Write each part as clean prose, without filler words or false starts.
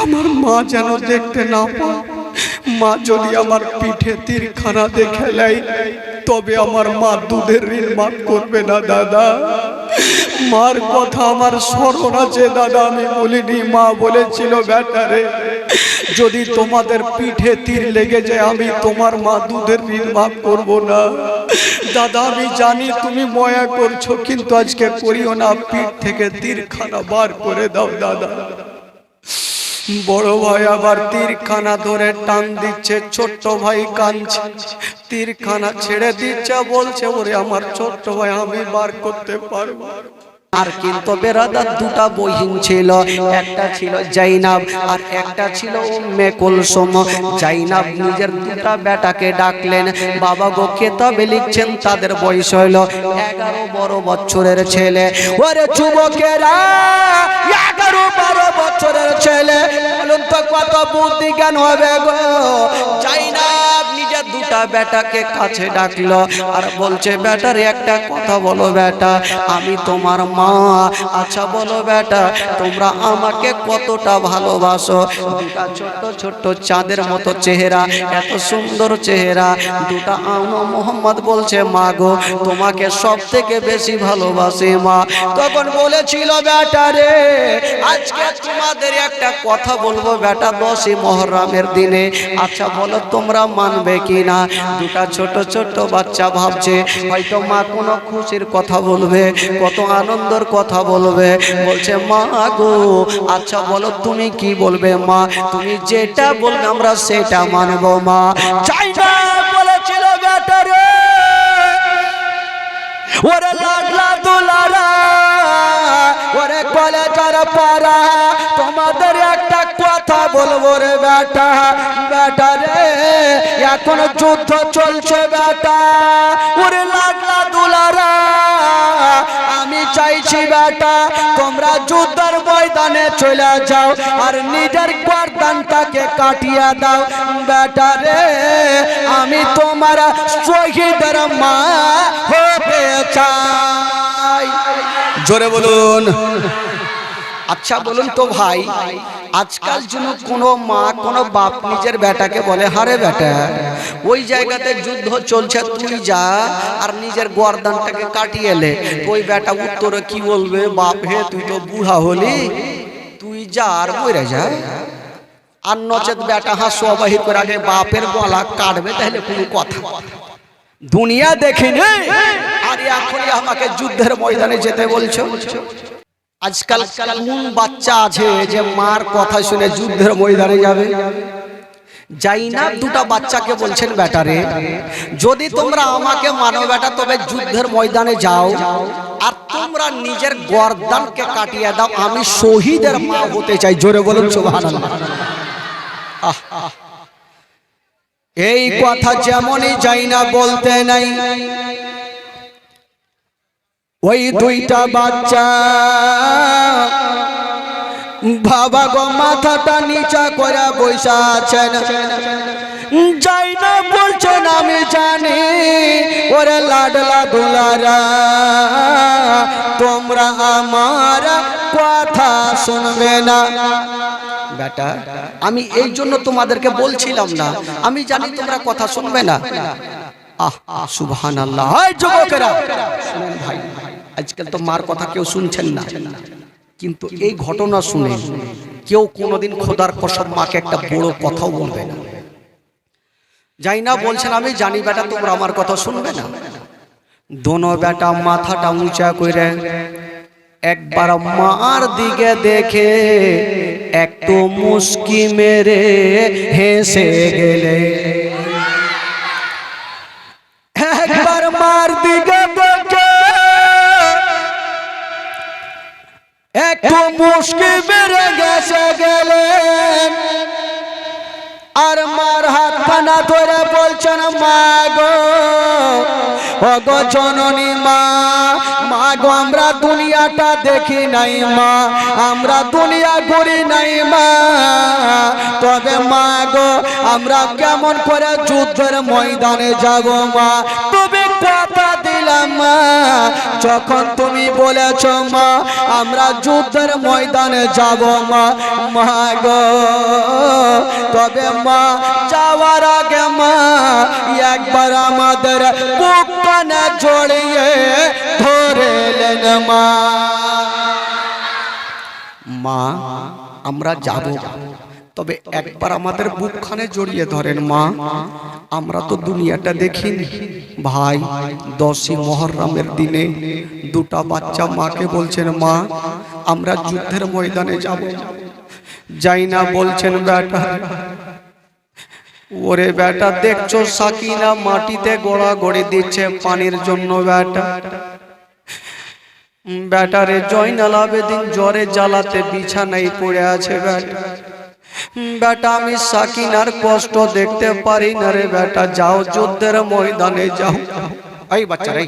আমার মা যেন দেখতে না পায়। মা যদি আমার পিঠে তীরখানা দেখে নেয় তবে আমার মা দুধের ঋণ মাফ করবে না দাদা। মার কথা আমার স্মরণ আছে দাদা, আমি বলিনি। মা বলেছিল বেটারে যদি তোমাদের পিঠে তীর লেগে যায় আমি তোমার মা দুধের ঋণ মাফ করবো না। দাদা আমি জানি তুমি ময়া করছো, কিন্তু আজকে করিও না, পিঠ থেকে তীরখানা বার করে দাও দাদা। বড় ভাই আবার তীরখানা ধরে টান দিচ্ছে, ছোট্ট ভাই কাঁদছে, তীরখানা ছেড়ে দিচ্ছে, বলছে ওরে আমার ছোট্ট ভাই আমি বার করতে পারবো। আর কিন্তু বেরাদার দুটা বহিন ছিল, একটা ছিল জাইনাব আর একটা ছিল উম্মে কুলসুম। জাইনাব নিজের দুটা বেটাকে ডাকলেন, বাবা গো কেতাবে লিখছেন তাদের বয়স হইল 11-12 বছরের ছেলে। ওরে যুবকেরা 11-12 বছরের ছেলে, বলুন তো কত বুদ্ধি জ্ঞান হবে গো। জাইনাব নিজের দুটা বেটাকে কাছে ডাকলো আর বলছে বেটার একটা কথা বলো বেটা, আমি তোমার মা। আচ্ছা বলো বেটা তোমরা আমাকে কতটা ভালোবাসো। দুটা ছোট্ট ছোট্ট চাঁদের মতো চেহারা, এত সুন্দর চেহারা দুটা। মোহাম্মদ বলছে মা গো তোমাকে সব থেকে বেশি ভালোবাসি মা। তখন বলেছিল বেটা রে আজকে তোমাদের একটা কথা বলবো বেটা, 10ই মুহররমের দিনে। আচ্ছা বলো তোমরা মানবে কি না। দুটা ছোট ছোট বাচ্চা ভাবছে হয়তো মা কোনো খুশির কথা বলবে, কত আনন্দের কথা বলবে। বলছে মা গো আচ্ছা বলো তুমি কি বলবে মা, তুমি যেটা বলবে আমরা সেটা মানবো মা। চাই না বলেছিল বেটা রে ওরে লাডলা দুলারা, ওরে কলেজার পারা, তোমাদের একটা কথা বলবো রে বেটা। বেটা রে এখন যুদ্ধ চলছে বেটা, ওরে লাডলা দুলারা আমি চাইছি বেটা তোমরা যুদ্ধের ময়দানে চলে যাও আর নিজের গর্দানটাকে কাটিয়ে দাও। বেটা রে আমি তোমার শহীদের মা হতে চাই। জোরে বলুন। আচ্ছা বলুন তো ভাই আজকাল যেন কোনো মা কোনো বাপ নিজের বেটাকে বলে হারে বেটা ওই জায়গাতে যুদ্ধ চলছে তুই যা আর নিজের গর্দানটাকে কাটিয়ে এলে, ওই বেটা উত্তরে কি বলবে, বাপ হে তুই তো বুড়া হলি, তুই যা আর মরে যা। আর নচেত বেটা হাসুয়া বাহির করে আগে বাপের গলা কাটবে, তাহলে কোনো কথা। দুনিয়া দেখিনি আর এখনই আমাকে যুদ্ধের ময়দানে যেতে বলছো। আজকাল কোন বাচ্চা আছে যে মার কথা শুনে যুদ্ধের ময়দানে যাবে? জাইনাব দুটা বাচ্চাকে বলছেন বেটা রে যদি তোমরা আমাকে মানো বেটা তবে যুদ্ধের ময়দানে যাও আর তোমরা নিজের গর্দানকে কাটিয়ে দাও, আমি শহীদের মা হতে চাই। জোরে বলুন সুবহানাল্লাহ। এই কথা যেমনই জাইনাব বলতে নাই, ওই দুইটা বাচ্চা বাবা গো মাথাটা নিচা করে বসে আছেন। জাইনাব বলছেন আমি জানি ওরে লাডলা দুলারা তোমরা আমার কথা শুনবে না। বেটা আমি এই জন্য তোমাদেরকে বলছিলাম না, আমি জানি তোমরা কথা শুনবে না। সুবহানাল্লাহ। যুবকেরা শুনেন ভাই, আজকাল তো মার কথা কেউ শুনছেন না, কিন্তু এই ঘটনা শুনে কেউ কোনোদিন খোদার কসম মাকে একটা বড় কথাও বলবে না। জাইনাব বলছেন আমি জানি বেটা তোমরা আমার কথা শুনবে না। দোনো বেটা মাথাটা উঁচা করে একবার মার দিকে দেখে একটু মুস্কি মেরে হেসে গেলে। একবার মার দিকে দেখে একটু মুস্কি মেরে গেছে গেলেন আর মার হাতখানা ধরে বলছেন মা গো ও গো জননী মা, মা গো আমরা দুনিয়াটা দেখি নাই মা, আমরা দুনিয়া ঘুরি নাই মা, তবে মা গো আমরা কেমন করে যুদ্ধের ময়দানে যাব মা, তুমি কথা দিলে দিলাম মা যখন তুমি বলেছো মা আমরা যুদ্ধের ময়দানে যাব মা মা গো তবে মা যাওয়ার আগে মা একবার আমাদের বুক কানে জড়িয়ে ধরেলেন মা মা আমরা যাব তবে একবার আমাদের বুকখানে জড়িয়ে ধরেন মা আমরা তো দুনিয়াটা দেখিনি ভাই 10ই মুহররমের দিনে দুটা বাচ্চা মাকে বলছেন মা আমরা যুদ্ধের ময়দানে যাব যাই না বলছেন বেটা ওরে বেটা দেখছো সাকিনা মাটিতে গোড়াগড়ি দিচ্ছে পানির জন্য বেটা বেটারে জয়নাল আবেদিন জ্বরে জ্বালাতে বিছানায় পড়ে আছে বেটা বেটা আমি সাকিনার কষ্ট দেখতে পারি না রে বেটা যাও যুদ্ধের ময়দানে যাও এই বাচ্চারা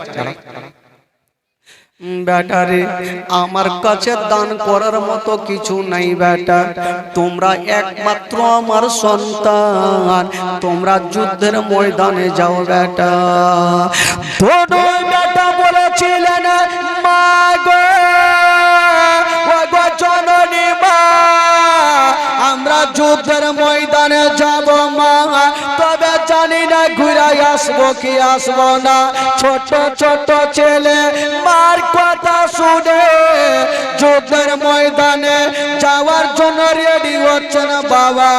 বেটারে আমার কাছে দান করার মতো কিছু নাই বেটা তোমরা একমাত্র আমার সন্তান তোমরা যুদ্ধের ময়দানে যাও বেটা দোনো বেটা বলেছিলেন মা গো ও গো জননী মা আমরা যুদ্ধের ময়দানে যাব মা তবে জানি না ঘুরে আসবো কি আসবো না ছোট ছোট ছেলে মার কথা শুনে যুদ্ধের ময়দানে যাওয়ার জন্য রেডি হচ্ছেন বাবা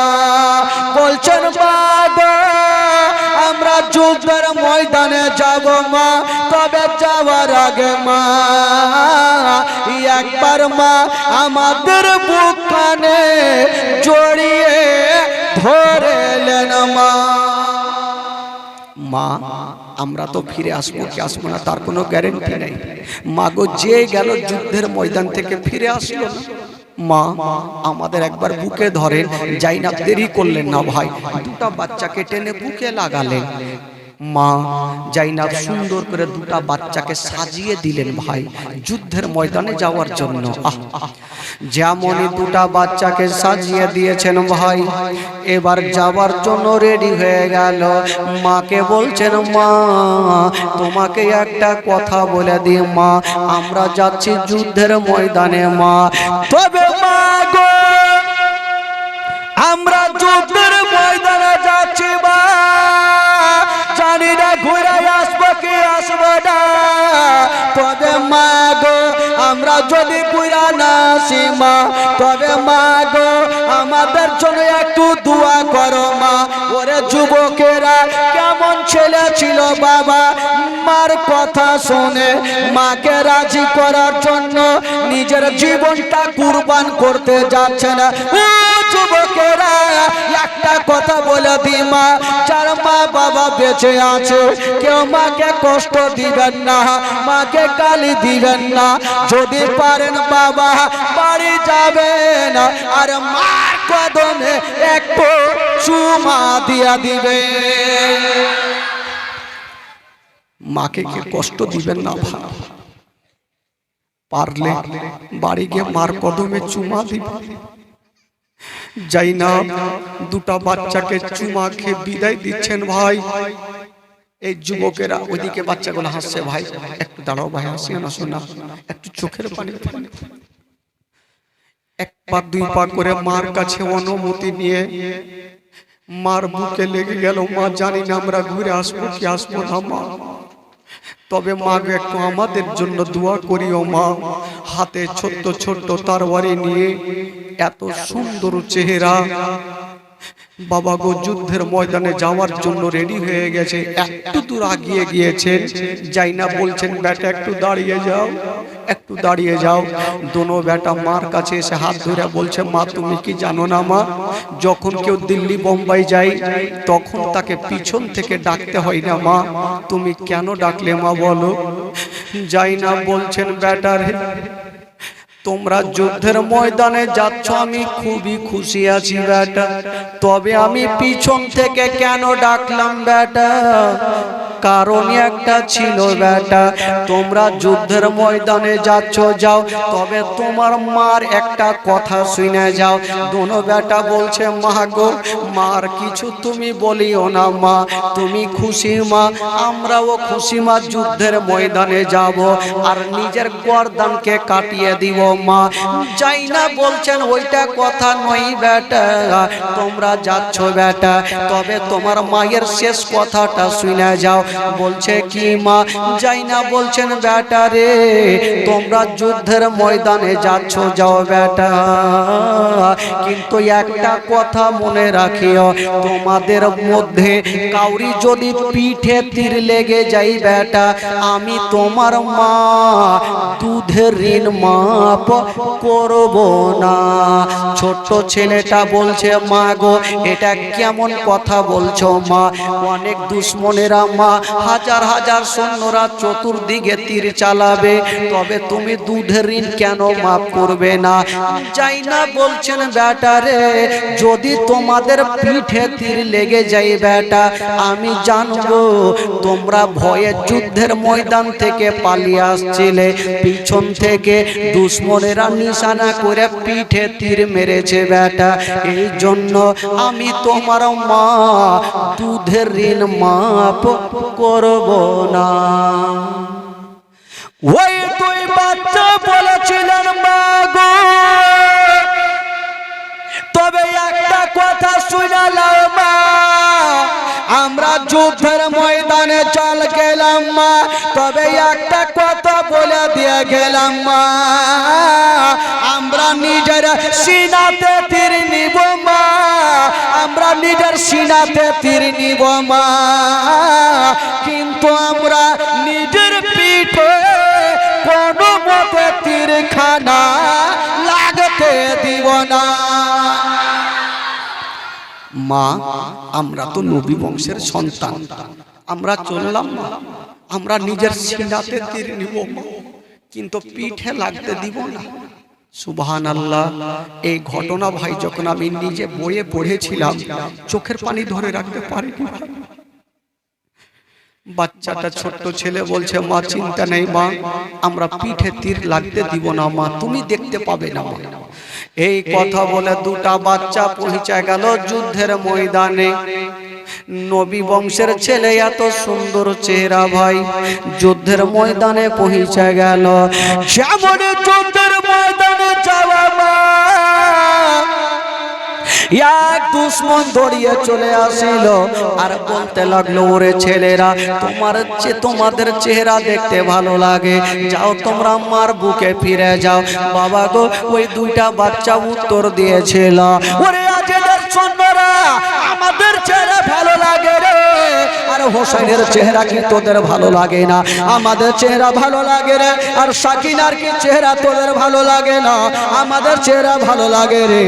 বলছেন বাবা আমরা যুদ্ধের ময়দানে যাব মা তবে যাওয়ার আগে মা একবার মা আমাদের বুকখানে জড়িয়ে ধরেলেন মা মা আমরা তো ফিরে আসবো কি আসবো না তার কোনো গ্যারান্টি নাই মা গো যে গেল যুদ্ধের ময়দান থেকে ফিরে আসলো না মা আমাদের একবার বুকে ধরেন যাই না দেরি করলেন না ভাই দুটা বাচ্চাকে টেনে বুকে লাগালেন মা জাইনাব সুন্দর করে দুটা বাচ্চাকে সাজিয়ে দিলেন ভাই যুদ্ধের ময়দানে যাওয়ার জন্য যেমনই দুটা বাচ্চাকে সাজিয়ে দিয়েছেন ভাই এবার যাওয়ার জন্য রেডি হয়ে গেল মাকে বলছেন মা তোমাকে একটা কথা বলে দিই মা আমরা যাচ্ছি যুদ্ধের ময়দানে মা তবে মা গো আমরা যুদ্ধের ময়দানে যাচ্ছি মা জানি না ঘুরে আসবো কি আসবো না তবে মা গো আমরা যদি ঘুরে না আসি মা তবে মা গো আমাদের জন্য একটু দোয়া করো মা ওরে যুবকেরা কেমন ছেলে ছিল বাবা মার কথা শুনে মাকে রাজি করার জন্য নিজের জীবনটা কুরবান করতে যাচ্ছে না ও যুবকেরা একটা কথা বলে দি মা যার মা বাবা বেঁচে আছে কেউ মাকে কষ্ট দিবেন না মাকে গালি দিবেন না যদি পারেন বাবা বাড়ি যাবেন আর মার কদমে একটু চুমা দিয়া দিবে মাকে কে কষ্ট দিবেন না ভাই পারলে বাড়ি গিয়ে মার কদমে চুমা দিবেন যাই না দুটা বাচ্চাকে চুমা খেয়ে বিদায় দিচ্ছেন ভাই এই যুবকেরা ওইদিকে বাচ্চাগুলো হাসছে ভাই একটু দাঁড়াও ভাই হাসিও না শোনা একটু চোখের পানি এক পা দুই পা করে মার কাছে অনুমতি নিয়ে মার বুকে লেগে গেল মা জানি না আমরা ঘুরে আসবো কি আসবো না মা তবে মা একটু আমাদের জন্য দোয়া করিও মা হাতে ছোট্ট ছোট্ট তরবারি নিয়ে এত সুন্দর চেহারা বাবা গো যুদ্ধের ময়দানে যাওয়ার জন্য রেডি হয়ে গেছে একটু দূর আগিয়ে গিয়েছেন যাই না বলছেন বেটা একটু দাঁড়িয়ে যাও একটু দাঁড়িয়ে যাও দোনো বেটা মার কাছে এসে হাত ধরে বলছে মা তুমি কি জানো না মা যখন কেউ দিল্লি বোম্বাই যায় তখন তাকে পিছন থেকে ডাকতে হয় না মা তুমি কেন ডাকলে মা বলো যাই না বলছেন বেটারে তোমরা যুদ্ধের ময়দানে যাচ্ছ আমি খুবই খুশি আছি বেটা তবে আমি পিছন থেকে কেন ডাকলাম বেটা কারণ একটা ছিল বেটা, তোমরা যুদ্ধের ময়দানে যাচ্ছ যাও, তবে তোমার মার একটা কথা শুনে যাও। দোনো বেটা বলছে মা গো, মার কিছু তুমি বলিও না মা, তুমি খুশি মা, আমরাও খুশি মা, যুদ্ধের ময়দানে যাব আর নিজের গর্দানকে কাটিয়ে দিব মা। যাই না বলছেন ওইটা কথা নয় বেটা, তোমরা যাচ্ছ বেটা, তবে তোমার মায়ের শেষ কথাটা শুনে যাও। বলছে কি মা? যাই না বলছেন বেটা রে, তোমরা যুদ্ধের ময়দানে যাচ্ছ যাও বেটা, কিন্তু একটা কথা মনে রাখিও, তোমাদের মধ্যে কাউরি যদি পিঠে তীর লেগে যাই বেটা, আমি তোমার মা দুধের ঋণ মাপ করব না। ছোট্ট ছেলেটা বলছে মা গো, এটা কেমন কথা বলছো মা? অনেক দুশ্মনেরা মা, হাজার হাজার সৈন্যরা চতুর্দিকে তীর চালাবে, তবে তুমি দুধের ঋণ কেন মাফ করবে না? যাই না বলছেন বেটা রে, যদি তোমাদের পিঠে তীর লেগে যায় বেটা, আমি জানবো তোমরা ভয়ে যুদ্ধের ময়দান থেকে পালিয়ে আসছিলে, পিছন থেকে দুশ্মনেরা নিশানা করে পিঠে তীর মেরেছে বেটা, এই জন্য আমি তোমার মা দুধের ঋণ মাপ করব না। ওই তুই বাচ্চা বলেছিলেন মা গো, তবে একটা কথা শুনালাম মা, আমরা যুদ্ধের ময়দানে চল গেলাম মা, তবে একটা কথা বলে দিয়ে গেলাম মা, আমরা নিজের সিনাতে তীর নিব মা, আমরা নিজের সিনাতে তীর নিব মা, কিন্তু আমরা নিজের পিঠে কোনো মতে তীরখানা লাগতে দিব না। মা, আমরা তো নবী বংশের সন্তান, আমরা চললাম মা, আমরা নিজের সিনাতে তীর নিব মা, কিন্তু পিঠে লাগতে দিব না। সুবহানাল্লাহ। এই ঘটনা ভাই যখন আমি নিজে বইয়ে পড়েছিলাম, চোখের পানি ধরে রাখতে পারিনি। বাচ্চাটা ছোট্ট ছেলে বলছে মা চিন্তা নেই মা, আমরা পিঠে তীর লাগতে দিব না মা, তুমি দেখতে পাবে না মা। এই কথা বলে দুটা বাচ্চা পৌঁছে গেল যুদ্ধের ময়দানে। নবী বংশের ছেলে, এত সুন্দর চেহারা ভাই, যুদ্ধের ময়দানে পৌঁছে গেল। যেমন যুদ্ধের ময়দানে যাওয়া মা, এক দুশ্মন দৌড়িয়ে চলে আসিল আর বলতে লাগলো ওরে ছেলেরা, তোমাদের চেহারা দেখতে ভালো লাগে, যাও তোমরা মার বুকে ফিরে যাও। বাবা গো, ওই দুইটা বাচ্চা উত্তর দিয়েছিল, ওরে আজেদের সৈন্যরা, আমাদের চেহারা ভালো লাগে রে, আর হোসেনের চেহারা কি তোদের ভালো লাগে না? আমাদের চেহারা ভালো লাগে রে। আর সাকিনার কি চেহারা তোদের ভালো লাগে না? আমাদের চেহারা ভালো লাগে রে।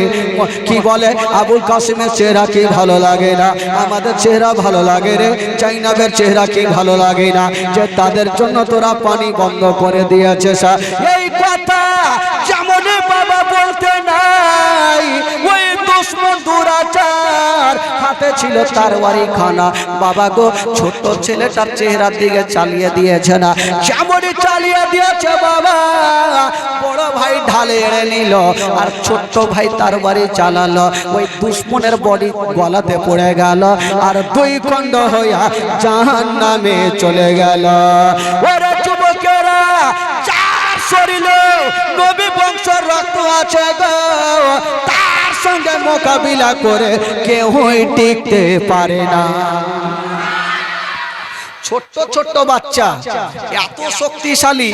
কি বলে আবুল কাসিমের চেহারা কি ভালো লাগে না? আমাদের চেহারা ভালো লাগে রে। চাইনাবের চেহারা কি ভালো লাগে না? যে তাদের জন্য তোরা পানি বন্ধ করে দিয়েছিস। এই কথা যেমন বাবা বলতে নাই, ওই দুশ্মন দুরাচার হাতে ছিল তরবারি খানা। বাবা গো, ছোট ছেলেটার চেহারার দিকে চালিয়ে দিয়েছে না, যেমনই চালিয়ে দিয়েছে বাবা, বড় ভাই ঢালে এড়ে নিল আর ছোট্ট ভাই তরবারি চালালো। ওই দুশ্মনের বডি গলাতে পড়ে গেল আর দুই খণ্ড হইয়া জাহান্নামে চলে গেল। ওরে যুবকেরা, যার শরীরে নবী বংশের রক্ত আছে গো, তার সঙ্গে মোকাবিলা করে কেউই টিকতে পারে না। ছোট্ট ছোট্ট বাচ্চা এত শক্তিশালী,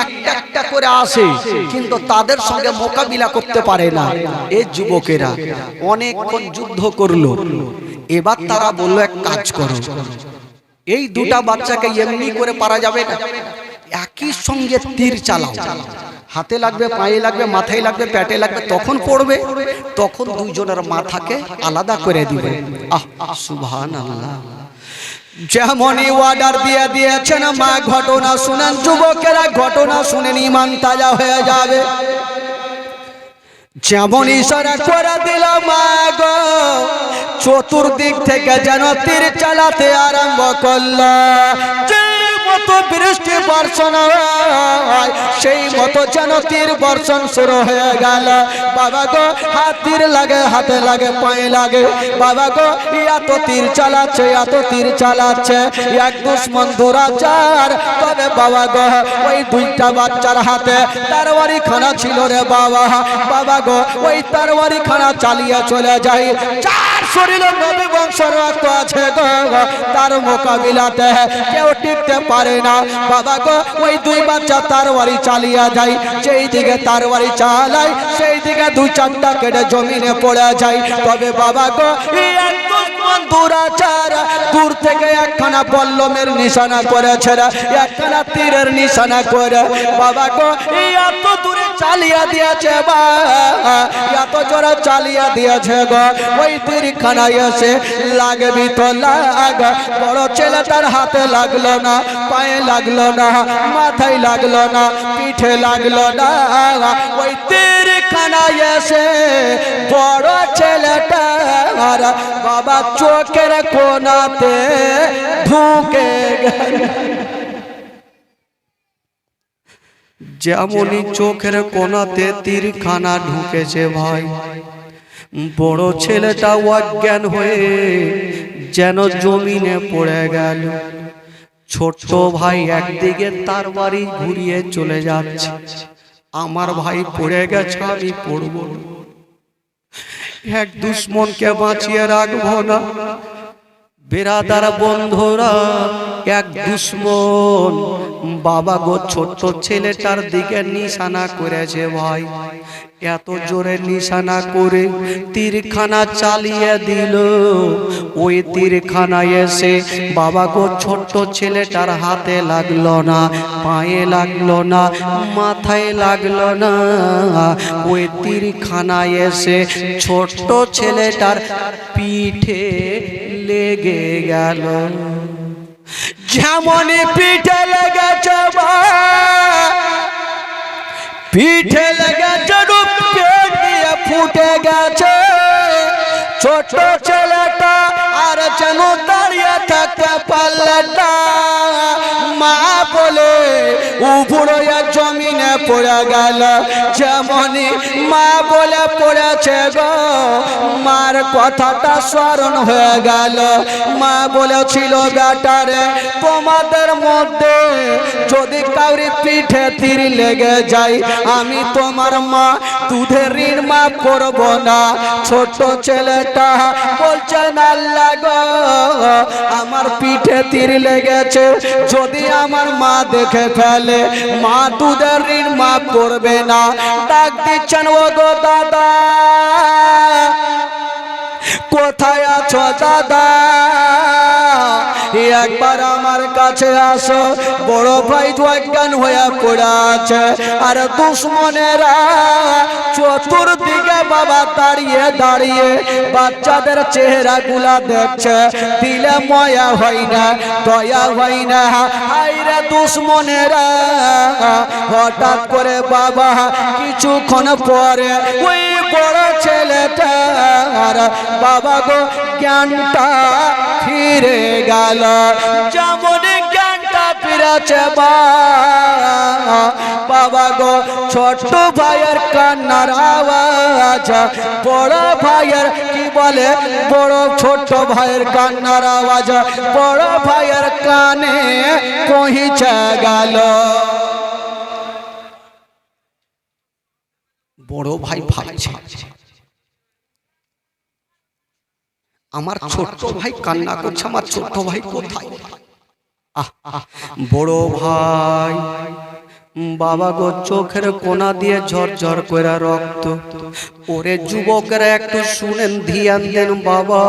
একটা একটা করে আসে, কিন্তু তাদের সঙ্গে মোকাবিলা করতে পারে না। এই যুবকেরা অনেকক্ষণ যুদ্ধ করলো, এবার তারা বললো এক কাজ করো, এই দুটা বাচ্চাকে এমনি করে পারা যাবে না, একই সঙ্গে তীর চালাও, হাতে লাগবে, পায়ে লাগবে, মাথায় লাগবে, পেটে লাগবে, তখন পড়বে, তখন দুইজনের মাথাকে আলাদা করে দিবে। সুবহানাল্লাহ। যেমনই অর্ডার দিয়ে দিয়েছেন মা, ঘটনা শুনেন যুবকেরা, ঘটনা শুনেন ইমান তাজা হয়ে যাবে। যেমন ইশারা করে দিল মা গো, চতুর্দিক থেকে যেন তীর চালাতে আরম্ভ করল। মতো বৃষ্টি বর্ষণ হয় সেই মতো যেন তীর বর্ষণ শুরু হয়ে গেল। বাবা গো হাতির লাগে, হাতে লাগে, পায়ে লাগে। বাবা গো এত তীর চালাচ্ছে, এত তীর চালাচ্ছে, এক দুশ্মন দুরাচার। তবে বাবা গো ওই দুইটা বাচ্চার হাতে তরবারি খানা ছিল রে বাবা। বাবা গো ওই তরবারি খানা চালিয়ে চলে যায়। চার শরীরে নবী বংশের রক্ত আছে গো, তার মোকাবিলাতে কেউ টিকতে পারে না। বাবা গো ওই দুই বাচ্চা তরবারি চালিয়ে যায়, যেই দিকে তরবারি চালায় সেই দিকে দুই চারটা কেটে জমিনে পড়ে যায়। তবে বাবা গো এক দুশ্মন দুরাচার দূর থেকে একখানা বল্লমের নিশানা করেছে, একখানা তীরের নিশানা করে বাবা গো এত দূরে চালিয়ে দিয়েছে, বা এত জোরে চালিয়ে দিয়েছে গো। ওই তীরখানা এসে লাগবি তো লাগ, বড় ছেলেটার হাতে লাগলো না, পায়ে লাগলো না, মাথায় লাগলো না, পিঠে লাগলো না। ওই তীরখানা এসে বড় ছেলেটার বাবা চোখের কোনাতে ঢুকে গেল। যেমনই চোখের কোনাতে তীরখানা ঢুকেছে ভাই, বড় ছেলেটা অজ্ঞান হয়ে যেন জমিনে পড়ে গেল। ছোট্ট ভাই একদিকে তার বাড়ি ঘুরিয়ে চলে যাচ্ছে, আমার ভাই পড়ে গেছে, আমি পড়ব না, এক দুশ্মনকে বাঁচিয়ে রাখবো না। বেরাদার বন্ধুরা, এক দুশ্মন বাবা গো ছোট্ট ছেলেটার দিকে নিশানা করেছে ভাই। এত জোরে নিশানা করে তীরখানা চালিয়ে দিল। ওই তীরখানা এসে বাবা গো ছোট্ট ছেলেটার হাতে লাগলো না, পায়ে লাগলো না, মাথায় লাগলো না। ওই তীরখানা এসে ছোট্ট ছেলেটার পিঠে লেগে গেল। যেমন পিঠে লেগেছে, পিঠে লেগেছে, পেট দিয়ে ফুটে গেছে। ছোট ছেলেটা আর যেন দাঁড়িয়ে থাকতে পারলে না, মা বলে উপরে জমিনে পড়ে গেল। যেমনই মা বলে পড়েছে গো, মার কথাটা স্মরণ হয়ে গেল। মা বলেছিল, বেটারে তোমাদের মধ্যে যদি কাউরি পিঠে তীর লেগে যায়, আমি তোমার মা দুধের ঋণ মাফ করব না। ছোট ছেলেটা বলছে, আল্লাহ গো আমার পিঠে তীর লেগেছে, যদি আমার মা দেখে ফেলে মা দুধের ঋণ মাফ করবে না। ডাক দিচ্ছেন, ও গো দাদা, কোথায় আছো দাদা, একবার আমার কাছে আসো। বড় ভাই অজ্ঞান হয়ে পড়ে আছে, আর দুশ্মনেরা চতুর্দিকে বাবা দাঁড়িয়ে দাঁড়িয়ে বাচ্চাদের চেহারা গুলা দেখছে। দিলে ময়া হয় না, দয়া হয় না। হায়রে দুশ্মনেরা, হঠাৎ করে বাবা কিছুক্ষণ পরে ওই বড় ছেলেটার বাবা গো জ্ঞানটা ফিরে গেল। যেমন জ্ঞানটা ফিরেছে বাবা গো, ছোট ভাইয়ের কান্নার আওয়াজ, বড় ভাইয়ের কি বলে, বড় ছোট ভাইয়ের কান্নার আওয়াজ বড় ভাইয়ের কানে পৌঁছে গেল। বড় ভাই ভাবছে, আমার ছোট্ট ভাই কান্না করছে, আমার ছোট্ট ভাই কোথায়? বড় ভাই বাবা গো চোখের কোনা দিয়ে ঝরঝর করে রক্ত। ওরে যুবকেরা একটু শুনেন, ধ্যান দেন বাবা,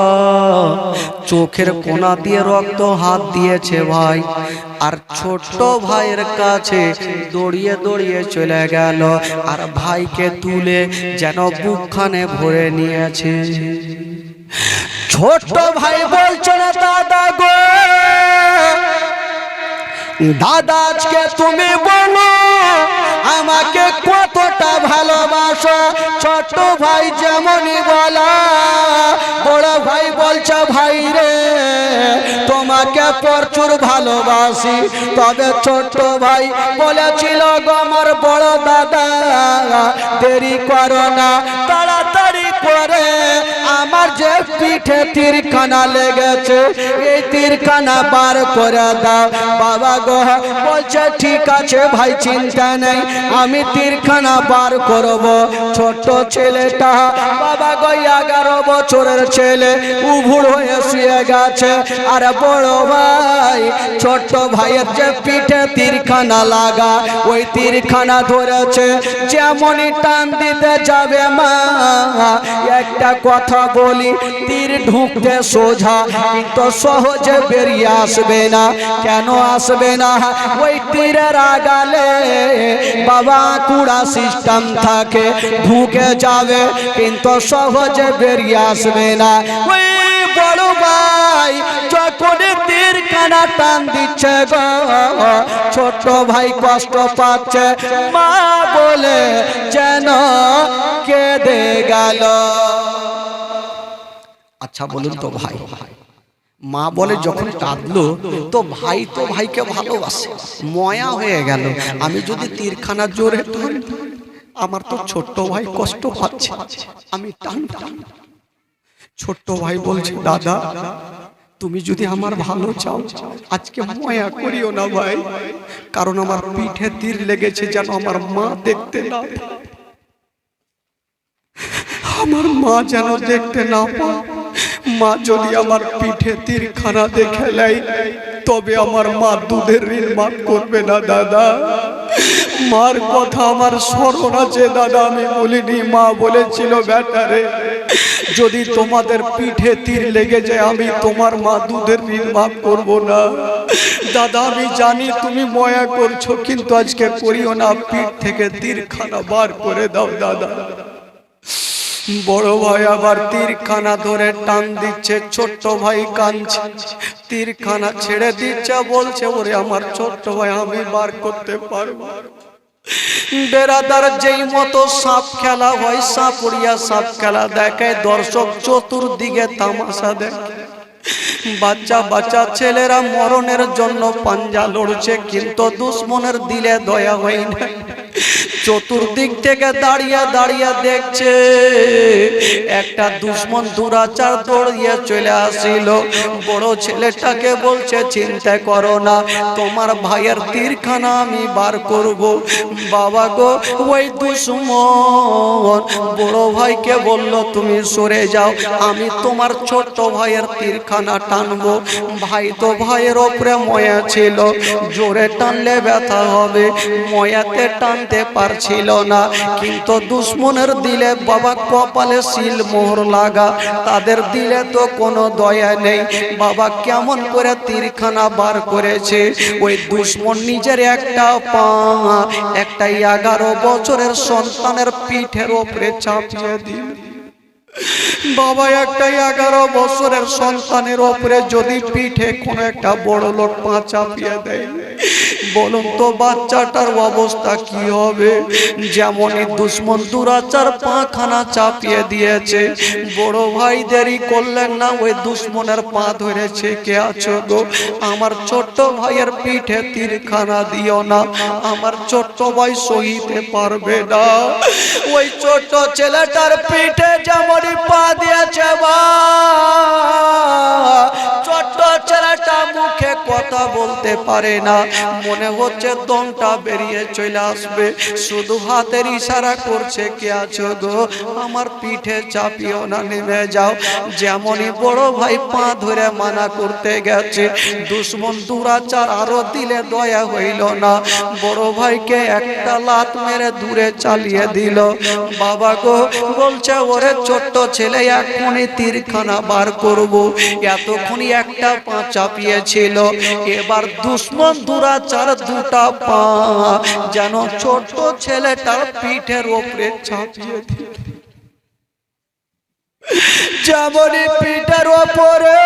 চোখের কোনা দিয়ে রক্ত হাত দিয়েছে ভাই, আর ছোট্ট ভাইয়ের কাছে দৌড়িয়ে দৌড়িয়ে চলে গেল, আর ভাইকে তুলে যেন বুকখানে ভরে নিয়েছে। ছোট্ট ভাই বলছে না, দাদা গো দাদা আজকে তুমি বলো আমাকে কতটা ভালোবাসো। ছোট ভাই যেমনই বলা, বড় ভাই বলছে ভাই রে তোমাকে প্রচুর ভালোবাসি। তবে ছোট ভাই বলেছিল গো আমার বড় দাদা দেরি করো না, তাড়াতাড়ি করে আমার যে পিঠে তীরখানা লেগেছে এই তীরখানা বার করে দাও। বাবা গো বলছে ঠিক আছে ভাই চিন্তা নেই, আমি তীরখানা বার করব। ছোট ছেলেটা বাবা গো 11 বছরের ছেলে উভুড় হয়ে শুয়ে গেছে। আর বড় ভাই ছোট ভাইয়ের যে পিঠে তীরখানা লাগা ওই তীরখানা ধরেছে। যেমনই টান দিতে যাবে মা একটা কথা বলি, তীর ঢুকতে সোজা কিন্তু সহজে বেরিয়ে আসবে না। কেন আসবে না? ওই তীরের আগালে বাবা কুড়া সিস্টেম থাকে, ঢুকে যাবে কিন্তু সহজে বেরিয়ে আসবে না। ওই বড় ভাই যখন তীরখানা টান দিচ্ছে গো ছোট ভাই কষ্ট পাচ্ছে, মা বলে যেন কেঁদে গেল। আচ্ছা বলুন তো ভাই, মা বলে যখন কাঁদলো তো ভাই তো ভাইকে ভালোবাসে, ময়া হয়ে গেল। আমি যদি তীরখানা জোরে ধরি আমার তো ছোট্ট ভাই কষ্ট পাচ্ছে, আমি টান। ছোট্ট ভাই বলছে দাদা তুমি যদি আমার ভালো চাও আজকে ময়া করিও না ভাই, কারণ আমার পিঠে তীর লেগেছে যেন আমার মা দেখতে না পায়, আমার মা যেন দেখতে না পায়। মা যদি আমার পিঠে তীরখানা দেখে নেয় তবে আমার মা দুধের ঋণ মাফ করবে না দাদা। মার কথা আমার স্মরণ আছে দাদা, আমি বলিনি। মা বলেছিল বেটারে যদি তোমাদের পিঠে তীর লেগে যায় আমি তোমার মা দুধের ঋণ মাফ করবো না। দাদা আমি জানি তুমি ময়া করছো কিন্তু আজকে করিও না, পিঠ থেকে তীরখানা বার করে দাও দাদা। বড় ভাই আবার তীরখানা ধরে টান দিচ্ছে, ছোট্ট ভাই কাঁদছে, তীরখানা ছেড়ে দিচ্ছে, বলছে ওরে আমার ছোট্ট ভাই আমি বার করতে পারবো। বেরাদার যেই মতো সাপ খেলা হয়, সাপুরিয়া সাপ খেলা দেখায়, দর্শক চতুর্দিকে তামাশা দেখে। বাচ্চা বাচ্চা ছেলেরা মরণের জন্য পাঞ্জা লড়ছে কিন্তু দুশ্মনের দিলে দয়া হয় না। চতুর্দিক থেকে দাঁড়িয়ে দাঁড়িয়ে দেখছে একটা দুশ্মন দুরাচার দৌড়িয়ে চলে আসিল। বড় ছেলেটাকে বলছে চিন্তা করো না, তোমার ভাইয়ের তীরখানা আমি বার করব। বাবা গো ওই দুশ্মন বড় ভাইকে বলল তুমি সরে যাও, আমি তোমার ছোট্ট ভাইয়ের তীরখানা টানবো। ভাই তো ভাইয়ের ওপরে ময়া ছিল, জোরে টানলে ব্যথা হবে, ময়াতে টানতে পারছিল না। কিন্তু দুশ্মনের দিলে বাবা কপালে সিল মোহর লাগা, তাদের দিলে তো কোনো দয়া নেই। বাবা কেমন করে তীরখানা বার করেছে, ওই দুশ্মন নিজের একটা পা একটা 11 বছরের সন্তানের পিঠের ওপরে চাপিয়ে দিল। বাবা একটা 11 বছরের সন্তানের ওপরে যদি পিঠে কোনো একটা বড় লোক পা চাপিয়ে দেয় বলুন তো বাচ্চাটার অবস্থা কি হবে? যেমনই দুশ্মন দুরাচার পাখানা চাপিয়ে দিয়েছে, বড় ভাই দেরি করলেন না, ওই দুশ্মনের পা ধরেছে। কে আছো গো? আমার ছোট্ট ভাইয়ের পিঠে তীরখানা দিও না, আমার ছোট্ট ভাই সহিতে পারবে না। ওই ছোট্ট ছেলেটার পিঠে যেমনই পা দিয়েছে বা ছোট্ট ছেলেটা মুখে কথা বলতে পারে না, মনে হচ্ছে দমটা বেরিয়ে চলে আসবে, শুধু হাতের ইশারা করছে কে আছো গো আমার পিঠে চাপিও না, নেমে যাও। যেমনই বড় ভাই পা ধরে মানা করতে গেছে, দুশ্মন দুরাচার আরো দিলে দয়া হইল না, বড় ভাইকে একটা লাত মেরে দূরে চালিয়ে দিল। বাবা গো বলছে ওরে ছোট্ট ছেলে এখনই তীরখানা বার করব, এতক্ষণই একটা পা চাপিয়েছিল, এবার দুশ্মন দুরাচার দুটা পা যেন ছোট্ট ছেলেটার পিঠের ওপরে চাপিয়ে দিল। যেমনই পিঠের ওপরে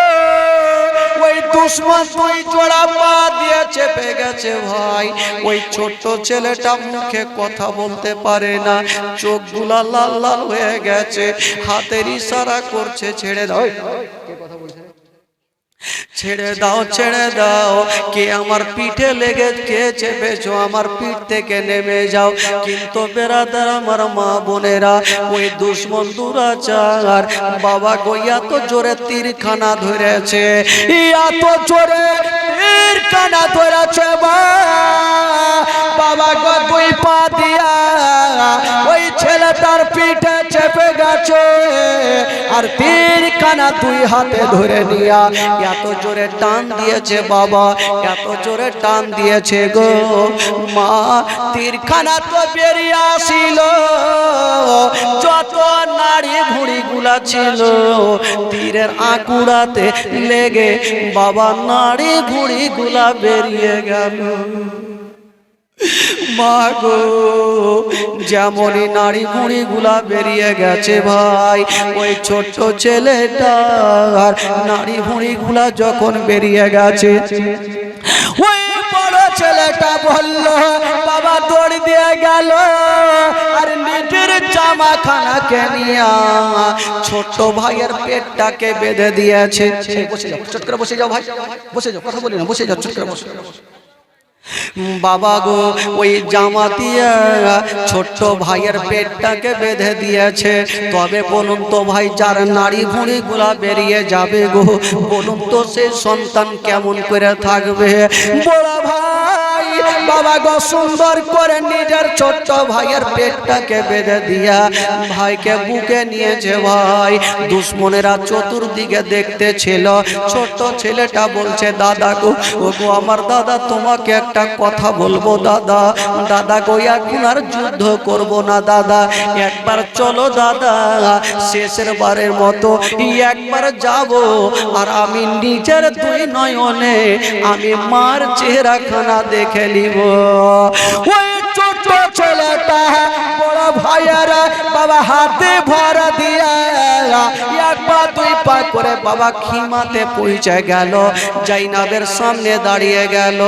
ওই ওই দুশ্মন দুই জোড়া পা দিয়ে চেপে গেছে ভাই। ওই ছোট্ট ছেলেটা মুখে কথা বলতে পারে না, চোখগুলা লাল লাল হয়ে গেছে, হাতের ইশারা করছে ছেড়ে দাও, ছেড়ে দাও, ছেড়ে দাও, কে আমার পিঠে লেগে কে চেপেছো, আমার পিঠ থেকে নেমে যাও। কিন্তু বেরাদার আমার মা বোনেরা, ওই দুশ্মন দুরাচার বাবা গো এত জোরে তীরখানা ধরেছে, এত জোরে তীরখানা ধরেছে বাবা গো, দুই পা দিয়া ওই ছেলেটার পিঠে চেপে গেছে, আর তীরখানা দুই হাতে ধরে নিয়া এত জোরে টান দিয়েছে বাবা, এত জোরে টান দিয়েছে গো মা, তীরখানা তো বেরিয়ে আসিল, যত নাড়ি ভুড়ি গুলা ছিল তীরের আঁকুড়াতে লেগে বাবা নাড়ি ভুড়ি গুলা বেরিয়ে গেল। মা গো, যেমনই নাড়ি ভুড়ি গুলা বেরিয়ে গেছে ভাই, ওই ছোট্ট ছেলেটার নাড়ি ভুড়ি গুলা যখন বেরিয়ে গেছে, ওই বড় ছেলেটা বলল বাবা দৌড় দিয়ে গেল, আর নিজের জামা খানাকে নিয়ে ছোট্ট ভাইয়ের পেটটাকে বেঁধে দিয়েছে। বসে যাও, চট করে বসে যাও ভাই, বসে যাও, কথা বলি না, বসে যাও, চট করে বসে যাও। বাবা গো, ওই জামা দিয়ে ছোট্ট ভাইয়ের পেটটাকে বেঁধে দিয়েছে। তবে বলুন তো ভাই, যার নাড়ি ভুঁড়ি গুলা বেরিয়ে যাবে গো, বলুন তো সে সন্তান কেমন করে থাকবে? বড় ভাই বাবা গো সুন্দর করে নিজের ছোট্ট ভাইয়ের পেটটাকে বেঁধে দিয়া ভাইকে বুকে নিয়েছে ভাই। দুশ্মনেরা চতুর্দিকে দেখতে ছিল। ছোট্ট ছেলেটা বলছে দাদা গো, ও গো আমার দাদা, তোমাকে একটা কথা বলবো দাদা, দাদা গো এখন আর যুদ্ধ করব না দাদা, একবার চলো দাদা, শেষের বারের মতো একবার যাব, আর আমি নিজের দুই নয়নে আমি মার চেহারাখানা দেখে নিব। ওই ছোট ছেলেটা বড় ভাইয়ের বাবা হাতে ভরা দিয়া একবার দুই পা করে বাবা খিমাতে পৌঁছে গেল, জাইনাবের সামনে দাঁড়িয়ে গেল।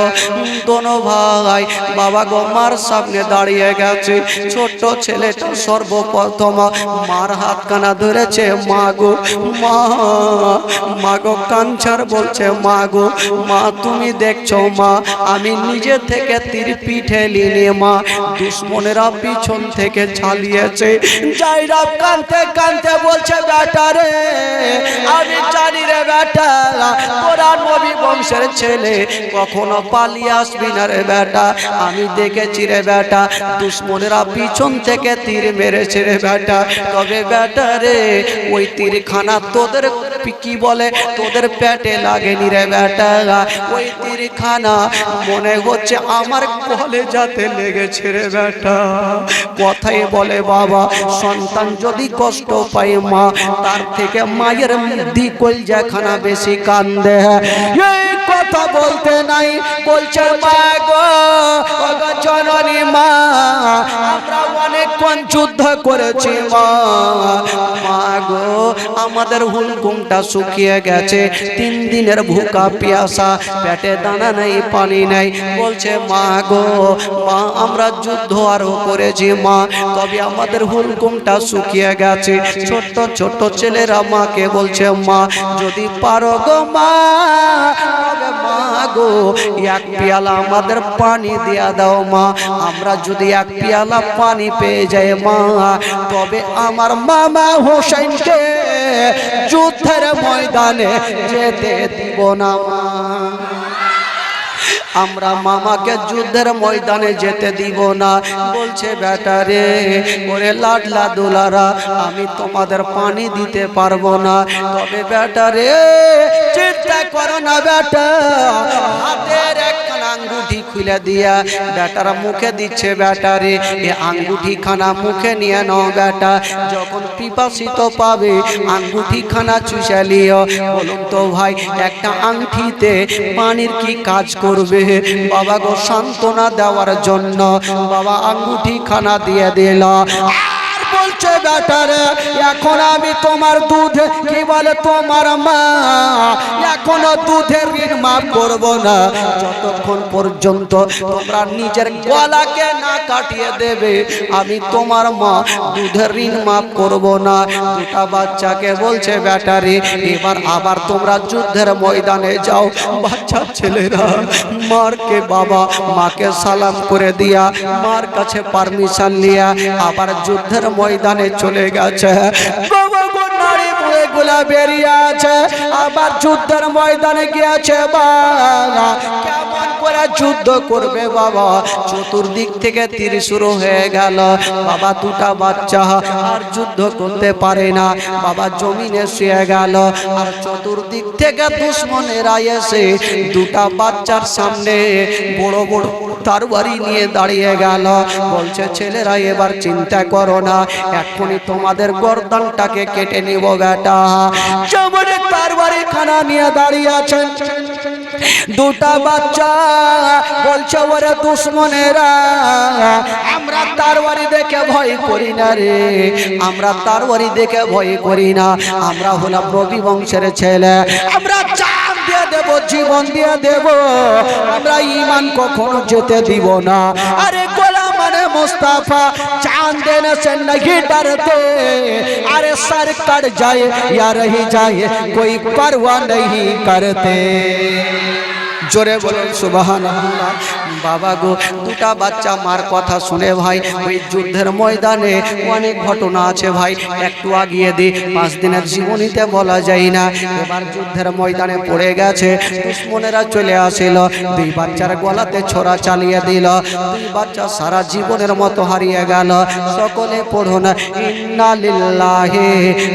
দোনো ভাই বাবা গো মার সামনে দাঁড়িয়ে গেছে। ছোট্ট ছেলেটা সর্বপ্রথম মার হাত কানা ধরেছে, মা গো মা, মা গো কাঞ্চার বলছে, মা গো মা, তুমি দেখছো মা, আমি নিজে থেকে তীর পিঠে নিয়ে মা, দুশ্মনেরা পিছন থেকে চালিয়েছে। জাইনাব কাঁদতে কাঁদতে বলছে, বেটা রে, আমি জানি রে বেটা, তোরা নবী বংশের ছেলে, কখনো পালিয়ে আসবি না রে বেটা, আমি দেখেছি রে বেটা, দুশ্মনেরা পিছন থেকে তীর মেরেছে রে বেটা। তবে বেটা রে, ওই তীরখানা তোদের কি বলে, তোদের পেটে লাগেনি রে বেটা, ওই তীরখানা মনে হচ্ছে আমার কলেজাতে লেগেছে রে বেটা। কথাই বলে বাবা, সন্তান যদি কষ্ট পায় মা, তার থেকে মায়ের কলজাখানা বেশি কান্দে। এই কথা বলতে নাই, বলছে মা গো, জননী মা, আমরা অনেকক্ষণ যুদ্ধ করেছি মা, মা গো আমাদের হুলকুমটা শুকিয়ে গেছে, 3 দিনের ভুকা পিয়াসা, পেটে দানা নেই, পানি নেই। বলছে মা গো মা, আমরা যুদ্ধ আরো করেছি মা, তবে আমাদের হুলকুমটা শুকিয়ে গেছে। ছোট্ট ছোট্ট ছেলেরা মাকে বলছে, মা যদি পারো গো মা, তবে মা গো এক পিয়ালা আমাদের পানি দিয়া দাও মা, আমরা যদি এক পিয়ালা পানি পেয়ে যাই মা, তবে আমার মামা হোসেনকে যুদ্ধের ময়দানে যেতে দিব না মা, আমরা মামাকে যুদ্ধের ময়দানে যেতে দিব না। বলছে বেটা রে, ওরে লাডলা দুলারা, আমি তোমাদের পানি দিতে পারবো না, তবে বেটা রে চিন্তা করো না বেটা, হাতের একখানা আঙ্গুঠি খুলে দিয়া বেটারা মুখে দিচ্ছে, বেটা রে এ আঙ্গুঠি খানা মুখে নিয়ে নাও বেটা, যখন পিপাসিত পাবে আঙ্গুঠি খানা চুষে লিও। বলুন তো ভাই, একটা আংটিতে পানির কি কাজ করবে? বাবা গো সান্ত্বনা দেওয়ার জন্য বাবা আঙ্গুঠি খানা দিয়ে দিল। বলছে বেটারে এখন আমি তোমার দুধ কি বলে তোমার মা এখনো দুধের ঋণ মাফ করবো না যতক্ষণ পর্যন্ত তোমরা নিজের গলাকে না কাটিয়ে দেবে আমি তোমার মা দুধের ঋণ মাফ করবো না। দুটা বাচ্চাকে বলছে বেটারে এবার আবার তোমরা যুদ্ধের ময়দানে যাও। বাচ্চা ছেলেরা মারকে বাবা মাকে সালাম করে দিয়া মার কাছে পারমিশন নিয়া আবার যুদ্ধের ময়দানে চলে গেছে। বাবা নারী বুড়ে গুলা বেরিয়ে আছে আবার যুদ্ধের ময়দানে গিয়েছে। বাবা কেমন করে যুদ্ধ করবে বাবা চতুর্দিক থেকে তীর শুরু হয়ে গেল। বাবা দুটা বাচ্চা আর যুদ্ধ করতে পারে না বাবা জমিনে শুয়ে গেল আর চতুর্দিক থেকে দুশ্মনেরা এসে দুটা বাচ্চার সামনে বড় বড় তরবারি নিয়ে দাঁড়িয়ে গেল। বলছে ছেলেরা এবার চিন্তা করো না এক্ষুনি তোমাদের গর্দানটাকে কেটে নিব বেটা। যেমন তরবারি খানা নিয়ে দাঁড়িয়ে আছেন দুটা বাচ্চা বলছে ওরে দুশ্মনেরা আমরা তরবারি দেখে ভয় করি না রে আমরা তরবারি দেখে ভয় করি না আমরা হলাম রবি বংশের ছেলে আমরা জান দিয়ে দেব জীবন দিয়ে দেব আমরা ঈমান কখনো যেতে দিব না। আরে গোলাম মানে मुस्तफा चांद देने से नहीं डरते अरे सर कट जाए या रह जाए कोई परवाह नहीं करते। जोरे बोलें सुबहानाल्लाह। बाबा गो दुटा बच्चा मार कथा शुने भाई ওই যুদ্ধের ময়দানে অনেক ঘটনা আছে ভাই একটু আগিয়ে দি 5 দিনের জীবনীতে বলা যায় না। এবার যুদ্ধের ময়দানে পড়ে গেছে দুশমনেরা চলে আসিল দুই বাচ্চার গলাতে ছোরা চালিয়ে দিল দুই বাচ্চা সারা জীবনের মতো হারিয়ে গেল। সকলে পড়ুন ইন্না লিল্লাহি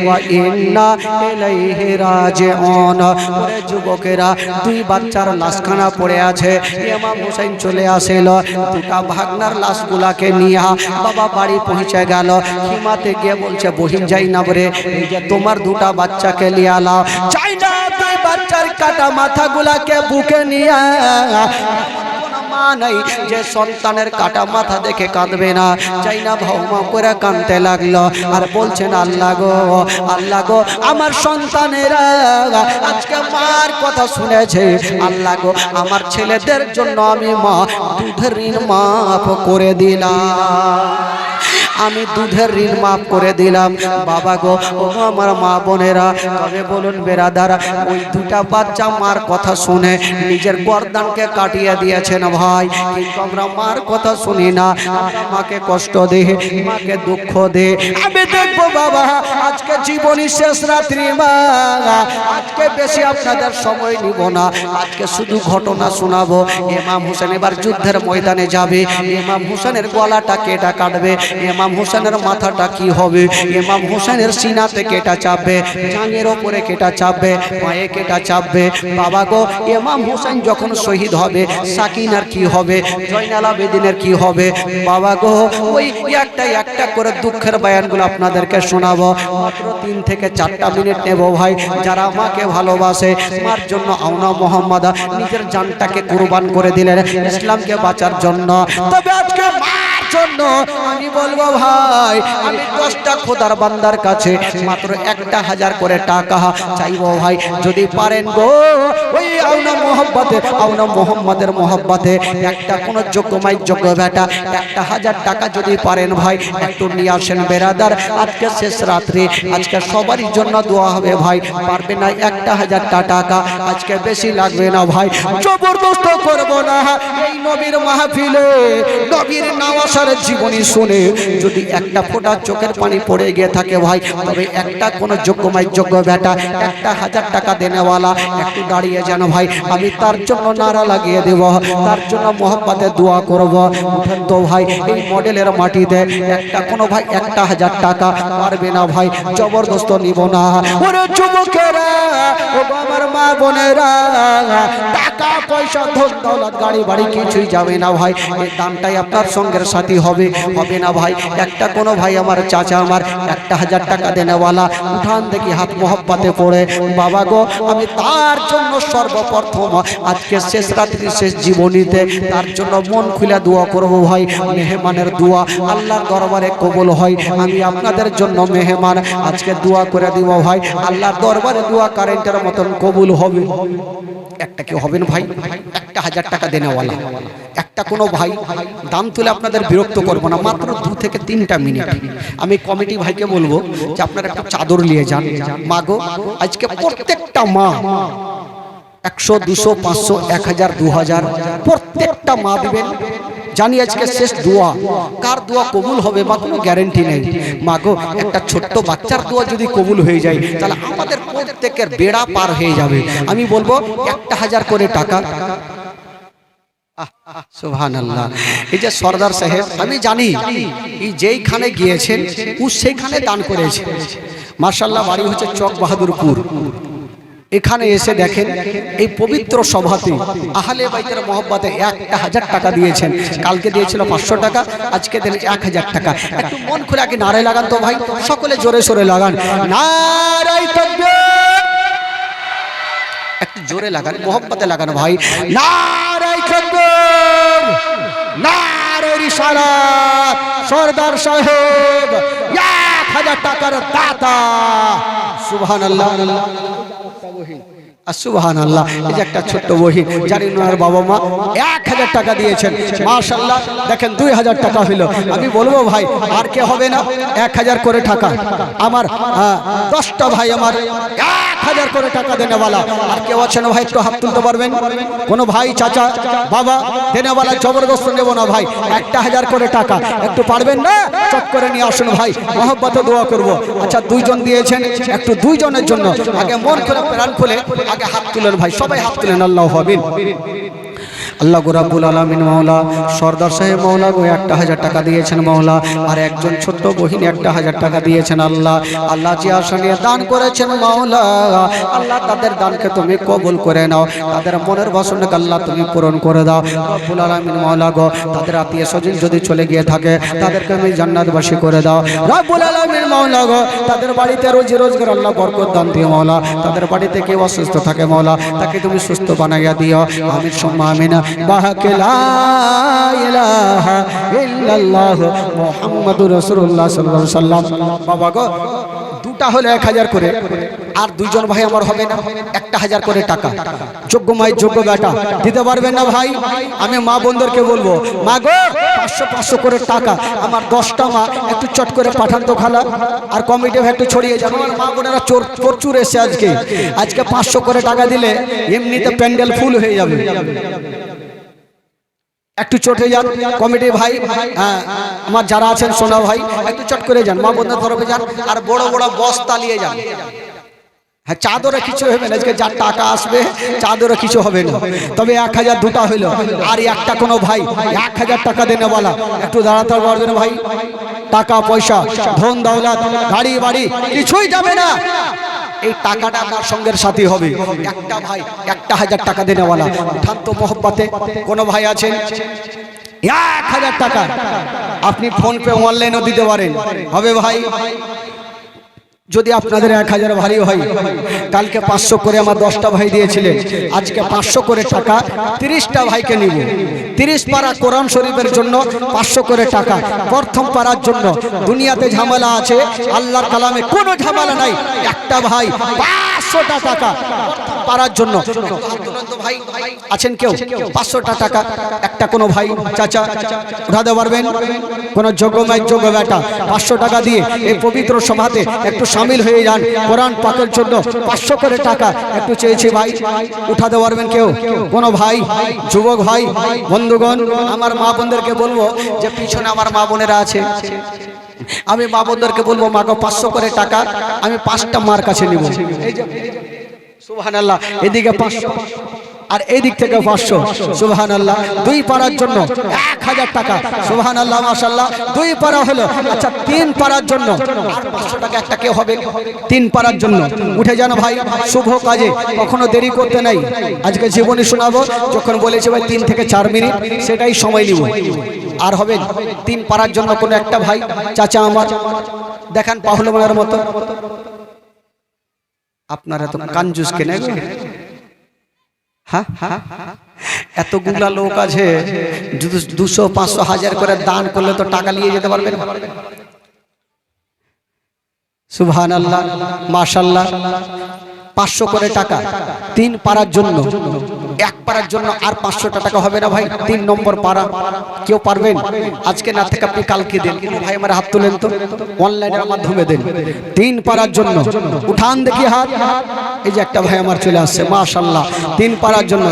ওয়া ইন্না ইলাইহি রাজিউন। ওরে যুবকেরা দুই বাচ্চার লাশখানা পড়ে আছে ইমাম হুসাইন চলে আসিল দুটা ভাগনার লাশগুলাকে নিয়ে বাবা বাড়ি পৌঁছে গেল। খিমাতে গিয়ে বলছে বহিন যাই না বরে এই যে তোমার দুটা বাচ্চাকে নিয়ে আলাও চাই না দুই বাচ্চার কাটা মাথাগুলাকে বুকে নিয়ে নাই যে সন্তানের কাটা মাথা দেখে কাঁদবে না চাই না ভাউমা করে কাঁদতে লাগলো আর বলছেন আল্লাহ গো আমার সন্তানেরা আজকে মার কথা শুনেছে আল্লাহ গো আমার ছেলেদের জন্য আমি মা দুধের ঋণ মাফ করে দিলাম আমি দুধের ঋণ মাফ করে দিলাম। বাবা গো ও আমার মা বোনেরা তবে বলুন বেরাদার ওই দুটা বাচ্চা মার কথা শুনে নিজের গর্দানকে কাটিয়ে দিয়েছেন ভাই কিন্তু আমরা মার কথা শুনি না মাকে কষ্ট দে মাকে দুঃখ দে। আমি দেখবো বাবা আজকে জীবনী শেষ রাত্রি মা আজকে বেশি আপনাদের সময় নিব না আজকে শুধু ঘটনা শোনাবো। ইমাম হোসেন এবার যুদ্ধের ময়দানে যাবে ইমাম হোসেনের গলাটা কেটে কাটবে ইমাম হোসেনের মাথাটা কি হবে ইমাম হোসেনের সিনাতে কেটা চাপবে জাঙ্গের ওপরে কেটা চাপবে পায়ে কেটা চাপবে। বাবা গো ইমাম হোসেন যখন শহীদ হবে সাকিনার কি হবে জয়নাল আবেদিনের কি হবে। বাবা গো ওই একটা একটা করে দুঃখের বয়ানগুলো আপনাদেরকে শোনাবো মাত্র 3 থেকে 4টা মিনিট নেব ভাই। যারা মাকে ভালোবাসে মার জন্য আওনা মোহাম্মদ নিজের জানটাকে কুরবান করে দিলেন ইসলামকে বাঁচার জন্য। তবে আজকে মার জন্য আমি বলবো ভাই আমি 10টা খোদার বান্দার কাছে মাত্র 1000 করে টাকা চাইবো ভাই যদি পারেন গো ওই আওনা মোহাম্মদের মোহাব্বতে একটা কোন যোগ্যমাই যোগ্য বেটা 1000 টাকা যদি পারেন ভাই একটু নিয়ে আসেন বেরাদার। আজকে শেষ রাত্রি আজকে সবারই জন্য দোয়া হবে ভাই পারবে না 1000 টাকা আজকে বেশি লাগবে না ভাই জবরদস্ত করব না। এই নবীর মাহফিলে নবীর নওয়াসার জীবনী শুনে যদি একটা ফোঁটা চোখের পানি পড়ে গিয়ে থাকে ভাই তবে একটা কোন যোগ্যমাই যোগ্য বেটা 1000 টাকা দেনেওয়ালা একটু দাঁড়িয়ে যেন ভাই আমি তার জন্য নারা লাগিয়ে দেব তার জন্য মোহাম্মতে দোয়া করব। উঠেন তো ভাই এই মডেলের মাটিতে একটা কোনো ভাই 1000 টাকা পারবে না ভাই জবরদস্ত নিব না। ওরে যুবকেরা ও আমার মা বোনেরা টাকা পয়সা ধন দৌলত গাড়ি বাড়ি কিছুই যাবে না ভাই এই দানটাই আপনার সঙ্গের সাথে সাথী হবে হবে না ভাই? একটা কোনো ভাই আমার চাচা আমার 1000 টাকা দেনেওয়ালা উঠান দেখি হাত মোহব্বতে পড়ে, বাবা গো আমি তার জন্য সর্বপ্রথম আজকে শেষ রাত্রি শেষ জীবনীতে তার জন্য মন খুলে দোয়া করব ভাই। মেহমানের দোয়া আল্লাহর দরবারে কবুল হয়। আমি আপনাদের জন্য মেহমান আজকে দোয়া করে দিব ভাই, আল্লাহর দরবারে দোয়া কারেন্টের মতন কবুল হবে। একটা কেউ হবেন ভাই 1000 টাকা দেনেওয়ালা, একটা কোনো ভাই দাম তুলে আপনাদের বিরক্ত করবো না, মাত্র 2 থেকে 3টা মিনিট আমি কমিটি ভাইকে বলবো যে আপনারা একটু চাদর নিয়ে যান। মা গো আজকে প্রত্যেকটা মা 100 200 500 1000 2000 প্রত্যেকটা মা দিবেন। জানি আজকে শেষ দোয়া, কার দোয়া কবুল হবে বা কোনো গ্যারেন্টি নেই। মা গো একটা ছোট্ট বাচ্চার দোয়া যদি কবুল হয়ে যায় তাহলে আমাদের প্রত্যেকের বেড়া পার হয়ে যাবে। আমি বলবো 1000 করে টাকা। সুবহানাল্লাহ। এই যে সরদার সাহেব আমি জানি এই যেইখানে গিয়েছেন ও সেইখানে দান করেছে মাশাআল্লাহ। বাড়ি হচ্ছে চক বাহাদুরপুর। এখানে এসে দেখেন এই পবিত্র সভাতে আহলে বাইতের মহব্বতে 1000 টাকা দিয়েছেন। কালকে দিয়েছিল 500 টাকা, আজকে দেন 1000 টাকা। একটু মন খুলে আগে নারে লাগান তো ভাই, সকলে জোরে সোরে লাগান নারায়ে তাকবীর। একটু জোরে লাগান, মহব্বতে লাগান ভাই। নারায়ে তাকবীর, নারে রিসালাত। সরদার সাহেব 1000 টাকার দাতা। সুবহানাল্লাহ সুবহানাল্লাহ। এই যে একটা ছোট্ট বহিন জানি ওনার বাবা মা 1000 টাকা দিয়েছেন মাশাআল্লাহ। দেখেন 2000 টাকা হলো। আমি বলবো ভাই আর কে হবে না 1000 করে টাকা। আমার 10টা ভাই আমার 1000 করে টাকা দেনেওয়ালা। আর কেউ আছেন ভাই একটু হাত তুলতে পারবেন? কোনো ভাই চাচা বাবা দেনেওয়ালা জবরদস্ত নেব না ভাই, 1000 করে টাকা একটু পারবেন না? চট করে নিয়ে আসুন ভাই, মহব্বতে দোয়া করব। আচ্ছা 2 জন দিয়েছেন, একটু 2 জনের জন্য আগে মন খুলে প্রাণ খুলে আগে হাত তুলেন ভাই, সবাই হাত তুলেন। আল্লাহ হবেন। আল্লাহ রাব্বুল আলামিন মাওলা সরদার সাহেব মাওলা গো 1000 টাকা দিয়েছেন মাওলা। আর একজন ছোট্ট বহিনী 1000 টাকা দিয়েছেন আল্লাহ। আল্লাহ যে আশা নিয়ে দান করেছেন মাওলা, আল্লাহ তাদের দানকে তুমি কবুল করে নাও, তাদের মনের বাসনাকে আল্লাহ তুমি পূরণ করে দাও রব্বুল আলামিন মাওলা গো। তাদের আত্মীয় স্বজন যদি চলে গিয়ে থাকে তাদেরকে তুমি জান্নাতবাসী করে দাও রব্বুল আলামিন মাওলা গো। তাদের বাড়িতে রোজি রোজগার আল্লাহ বরকত দান দিও মাওলা। তাদের বাড়িতে কেউ অসুস্থ থাকে মাওলা তাকে তুমি সুস্থ বানাইয়া দিও। আমিন সুম্মা আমিন। বাহাকে লা ইলাহা ইল্লাল্লাহ মুহাম্মাদুর রাসূলুল্লাহ সাল্লাল্লাহু আলাইহি ওয়াসাল্লাম। বাবা গো 2টা হলো 1000 করে, আর 2 জন ভাই আমার হবে না 1000 করে টাকা। যোগ্য মাই যোগ্য বেটা দিতে পারবেন না ভাই? আমি মা বোনদেরকে বলবো মা গো 500 করে টাকা আমার 10টা মা একটু চট করে পাঠান তো খালা। আর কমিটি ভাই একটু ছড়িয়ে যান। আমার মা বোনেরা প্রচুর এসে আজকে 500 করে টাকা দিলে এমনিতে প্যান্ডেল ফুল হয়ে যাবে। একটু চটে যান কমিটি ভাই, আমার যারা আছেন সোনা ভাই একটু চট করে যান, মা বোনদের তরফে যান। আর বড় বড় বস্তা নিয়ে যান। হ্যাঁ চাদরে কিছু হবে না, আজকে যার টাকা আসবে চাদরে কিছু হবে না। তবে 1000 2টা হইলো। আর একটা কোনো ভাই 1000 টাকা দেনেওয়ালা একটু দাঁড়াতে পারবেন ভাই? টাকা পয়সা ধন দৌলত গাড়ি বাড়ি কিছুই যাবে না, এই টাকাটা আপনার সঙ্গের সাথী হবে। একটা ভাই 1000 টাকা দেনেওয়ালা উঠান তো মহব্বতে। কোনো ভাই আছেন 1000 টাকা আপনি ফোন পে অনলাইনও দিতে পারেন, হবে ভাই? যদি আপনাদের 1000 ভারী হয়, কালকে 500 করে আমার 10টা ভাই দিয়েছিলেন, আজকে 500 করে টাকা 30টা ভাইকে নিব। 30 পারা কোরআন শরীফের জন্য 500 করে টাকা। প্রথম পারার জন্য দুনিয়াতে ঝামেলা আছে, আল্লাহর কালামে কোনো ঝামেলা নাই। একটা ভাই 500টা টাকা পারার জন্য ভাই আছেন কেউ? 500টা টাকা একটা কোনো ভাই চাচা উঠাতে পারবেন? কোন যোগ্য মাই যোগ্য বেটা 500 টাকা দিয়ে এই পবিত্র সভাতে একটু শামিল হয়ে যান। কোরআন পাকের জন্য 500 করে টাকা একটু চেয়েছি ভাই, উঠাতে পারবেন কেউ? কোন ভাই যুবক ভাই বন্ধুগণ আমার মা বোনদেরকে বলবো যে পিছনে আমার মা বোনেরা আছে, আমি মা বোনদেরকে বলবো মা গো 500 করে টাকা আমি 5টা মার কাছে নিব। এই যে সুবহানাল্লাহ, এদিকে 500 আর এই দিক থেকে 500 সুবহানাল্লাহ। 2 পারার জন্য 1000 টাকা সুবহানাল্লাহ মাশাআল্লাহ। 2 পারা হলো। আচ্ছা 3 পারার জন্য আর 500 টাকা একটা কে হবে 3 পারার জন্য। উঠে যান ভাই, শুভ কাজে কখনো দেরি করতে নাই। আজকে জীবনী শোনাবো, যখন বলেছে ভাই 3 থেকে 4 মিনিট সেটাই সময় নিব। আর হবে 3 পারার জন্য কোন একটা ভাই চাচা আমার দেখান পাহলমানের মতো। আপনারা তো কাঞ্জুস কেন গো? হ্যাঁ এতগুলা লোক আছে, 200 500 1000 করে দান করলে তো টাকা নিয়ে যেতে পারবেন। সুবহানাল্লাহ মাশাআল্লাহ। 500 করে টাকা 3 পারার জন্য, 1 পারার জন্য আর 500 টাকা হবে না ভাই? 3 নম্বর পারা কেউ পারবেন? আজকে না থেকে আপনি কালকে দেন। ভাই আমার হাত তুলেন তো, অনলাইনের মাধ্যমে দেন। 3 পারার জন্য উঠান দেখি হাত। এই যে একটা ভাই আমার চলে আসছে মাশাআল্লাহ। 3 পারার জন্য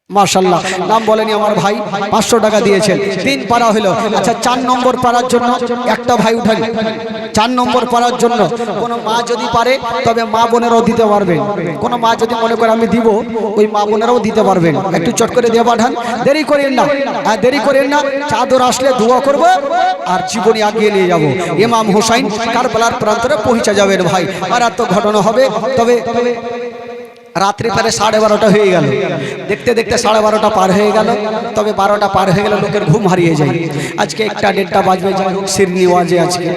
মাশাআল্লাহ, নাম বলেনি আমার ভাই, 500 টাকা দিয়েছেন। 3 পারা হলো। আচ্ছা 4 নম্বর পারার জন্য একটা ভাই উঠান। 4 নম্বর পারার জন্য কোনো মা যদি পারে তবে মা বোনেরাও দিতে পারবেন। কোনো মা যদি মনে করে আমি দিব, ওই মা বোনেরাও দিতে পারবেন। একটু চট করে দিয়ে পাঠান, দেরি করেন না, আর দেরি করেন না। চাদর আসলে দোয়া করব আর জীবনী আগিয়ে নিয়ে যাব। ইমাম হুসাইন কারবালার প্রান্তরে পৌঁছে যাবেন ভাই। আর এত ঘটনা হবে। তবে রাত্রি প্রায় 12:30 হয়ে গেল, দেখতে দেখতে 12:30 পার হয়ে গেল। তবে 12টা পার হয়ে গেল, লোকের ঘুম হারিয়ে যায়। আজকে 1টা 1:30টা বাজবে। যাই হোক সিরনি ওয়াজে আজকে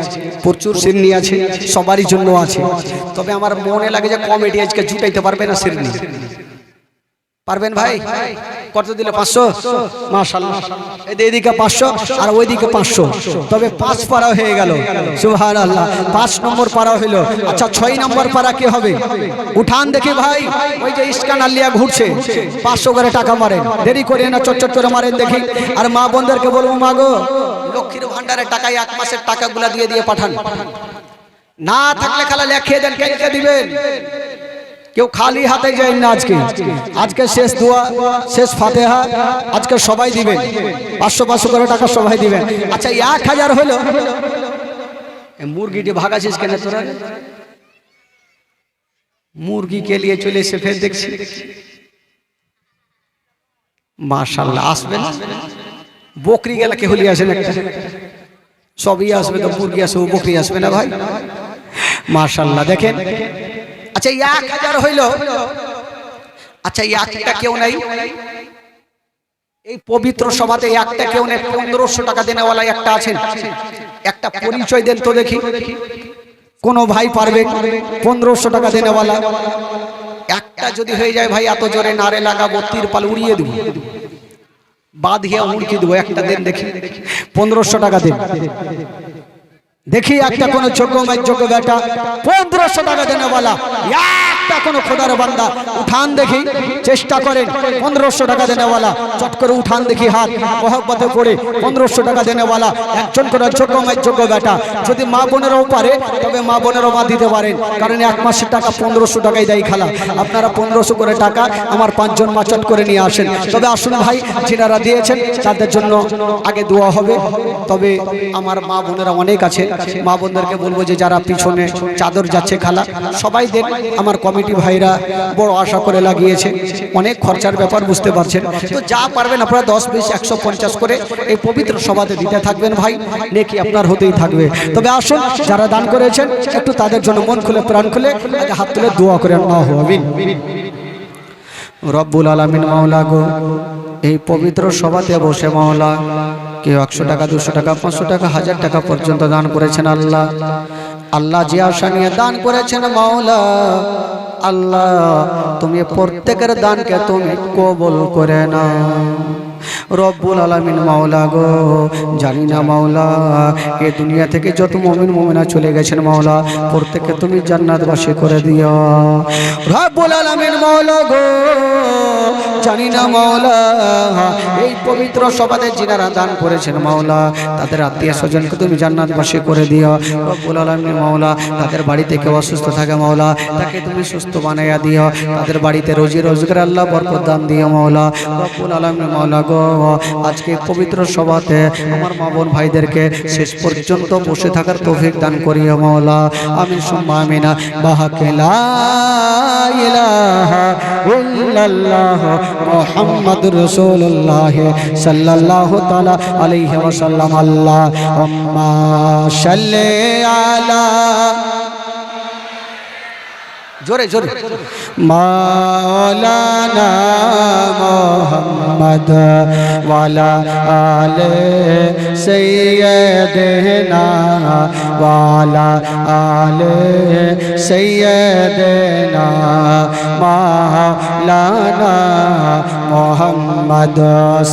প্রচুর সিরনি আছে, সবারই জন্য আছে। তবে আমার মনে লাগে যে কমেডি আজকে জুটাইতে পারবে না সিরনি। পারবেন ভাই? কত দিলে? 500 মাশাআল্লাহ। এদিকে 500 আর ওইদিকে 500। তবে 5 পারা হয়ে গেল সুবহানাল্লাহ। 5 নম্বর পারা হলো। আচ্ছা 6 নম্বর পারা কি হবে? উঠান দেখি ভাই। ওই যে ইস্কান আলিয়া ঘুরছে, 500 করে টাকা মারেন। দেরি করে না, চটচট করে মারেন দেখি। আর মা বোনদেরকে বলবো, মা গো লক্ষ্মীর ভান্ডারের টাকা 1 মাসের টাকাগুলা দিয়ে পাঠান। না থাকলে খালা লেখিয়ে দেন, কেটে দিবেন। কেউ খালি হাতে যায় না। আজকে শেষ দোয়া, শেষ ফাতিহা আজকে সবাই দিবেন। 500 করে টাকা সবাই দিবেন। আচ্ছা 1000 হলো। মুরগিটি ভাগাছিস কেন তোরা? মুরগি কে লিয়ে চলে এসে ফের দেখছি মাশাআল্লাহ। আসবে না? বকরি গেলা কে হলি আসেন একটা, সবই আসবে তো। মুরগি আসবে, বকরি আসবে না ভাই? মাশাআল্লাহ। দেখেন আচ্ছা 1000 হইল। আচ্ছা একটা কেউ নাই এই পবিত্র সভাতে? একটা কেউ নেই? 1500 টাকা দেনেওয়ালা একটা আছেন? একটা পরিচয় দেন তো দেখি। কোন ভাই পারবে 1500 টাকা দেনেওয়ালা? একটা যদি হয়ে যায় ভাই, এত জোরে নারে লাগাবো, তিরপাল উড়িয়ে দেবো, বাঁধিয়ে উড়িয়ে দেবো। একটা দেন দেখি, 1500 টাকা দেন দেখি। একটা কোন যোগ্য বেটা 1500 টাকা দেনেওয়ালা, একটা কোন খোদার বান্দা উঠান দেখি, চেষ্টা করেন। 1500 টাকা দেনেওয়ালা চট করে উঠান দেখি হাত, মহব্বতে পড়ে 1500 টাকা দেনেওয়ালা একজন করে যোগ্য বেটা। যদি মা বোনেরাও পারে তবে মা বোনেরাও মা দিতে পারেন, কারণ 1 মাসের টাকা 1500 টাকাই দেয় খালা। আপনারা 1500 করে টাকা আমার 5 জন মা চট করে নিয়ে আসেন। তবে আসুন ভাই, যিনারা দিয়েছেন তাদের জন্য আগে দোয়া হবে। তবে আমার মা বোনেরা অনেক আছে, মা বোনদেরকে বলবো যে যারা পিছনে চাদর যাচ্ছে খালা সবাই দেন। আমার কমিটি ভাইরা বড় আশা করে লাগিয়েছে, অনেক খরচার ব্যাপার বুঝতে পারছেন। তো যা পারবেন আপনারা 10 20 150 করে এই পবিত্র সভাতে দিতে থাকবেন ভাই, নেকি আপনার হতেই থাকবে। তবে আসুন যারা দান করেছেন একটু তাদের জন্য মন খুলে প্রাণ খুলে আগে হাত তুলে দোয়া করে আল্লাহু আমিন। রব্বুল আলামিন মাওলা গো, এই পবিত্র সভাতে বসে মাওলা কেউ 100 টাকা 200 টাকা 500 টাকা 1000 টাকা পর্যন্ত দান করেছেন। আল্লাহ যে আশা নিয়ে দান করেছেন মাওলা, আল্লাহ তুমি প্রত্যেকের দানকে তুমি কবুল করে নাও রব্বুল আলামিন। মাওলা গো, জানি না মাওলা এই দুনিয়া থেকে যত মুমিন মুমিনা চলে গেছেন মাওলা, প্রত্যেককে তুমি জান্নাতবাসী করে দিও রব্বুল আলামিন। মাওলা গো, জানি না মাওলা এই পবিত্র সভাতে যিনারা দান করেছেন মাওলা, তাদের আত্মীয় স্বজনকে তুমি জান্নাতবাসী করে দিও রব্বুল আলামিন। মাওলা তাদের বাড়িতে কেউ অসুস্থ থাকে মাওলা, তাকে তুমি সুস্থ বানাইয়া দিও। তাদের বাড়িতে রোজি রোজগার আল্লাহ বরকত দান দিও মাওলা রব্বুল আলামিন। মাওলা গো, আজকে পবিত্র সভাতে আমার মা বোন ভাইদেরকে শেষ পর্যন্ত বসে থাকার তৌফিক দান করিও মাওলা। আমিন সুম্মা আমিন। বাহাকে লা ইলাহা ইল্লাল্লাহ মুহাম্মাদুর রাসূলুল্লাহ সাল্লাল্লাহু তাআলা আলাইহি ওয়াসাল্লাম। আল্লাহুম্মা সাল্লি আলা জোরে জোরে মাওলানা মুহাম্মদ ওয়ালা আলে সাইয়্যিদিনা ওয়ালা আলে সাইয়্যিদিনা মাওলানা মুহাম্মদ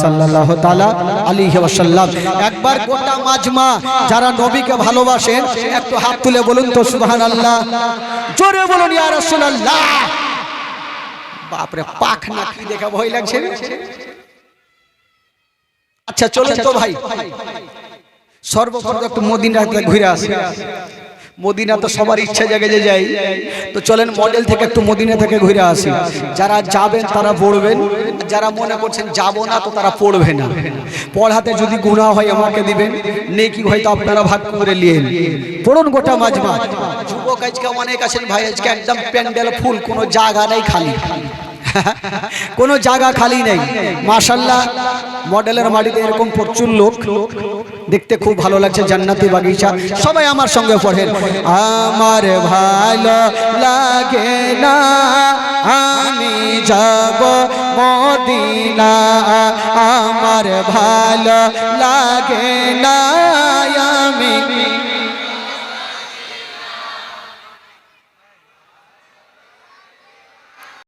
সাল্লাল্লাহু তাআলা আলাইহি ওয়াসাল্লাম। একবার গোটা মাজমা যারা নবীকে ভালোবাসেন একটু হাত তুলে বলুন তো সুবহানাল্লাহ। জোরে বলুন ইয়া রাসূলুল্লাহ। বাপরে পাখনা কি দেখে ভয় লাগছে। আচ্ছা চলুন তো ভাই সর্বপ্রথম একটু মদিনাতে ঘুরে আসি। মদিনা তো সবার ইচ্ছা জাগে যে যাই, তো চলেন মডেল থেকে একটু মদিনা থেকে ঘুরে আসি। যারা যাবেন তারা পড়বেন, যারা মনে করছেন যাব না তো তারা পড়বে না। পড়াতে যদি গুনাহ হয় আমাকে দিবেন, নেকি হয়তো আপনারা ভাগ করে নিয়েন। পড়ুন গোটা মাজমা। যুবক আজকে অনেক আছেন ভাই, আজকে একদম প্যান্ডেল ফুল, কোনো জায়গা নেই খালি, কোনো জায়গা খালি নেই। মাশাআল্লাহ মডেলের মাটিতে এরকম প্রচুর লোক, দেখতে খুব ভালো লাগছে। জান্নাতি বাগিচা, সবাই আমার সঙ্গে পড়েন। আমার ভালো লাগে না আমি যাব মদিনা, আমার ভালো লাগে না আমি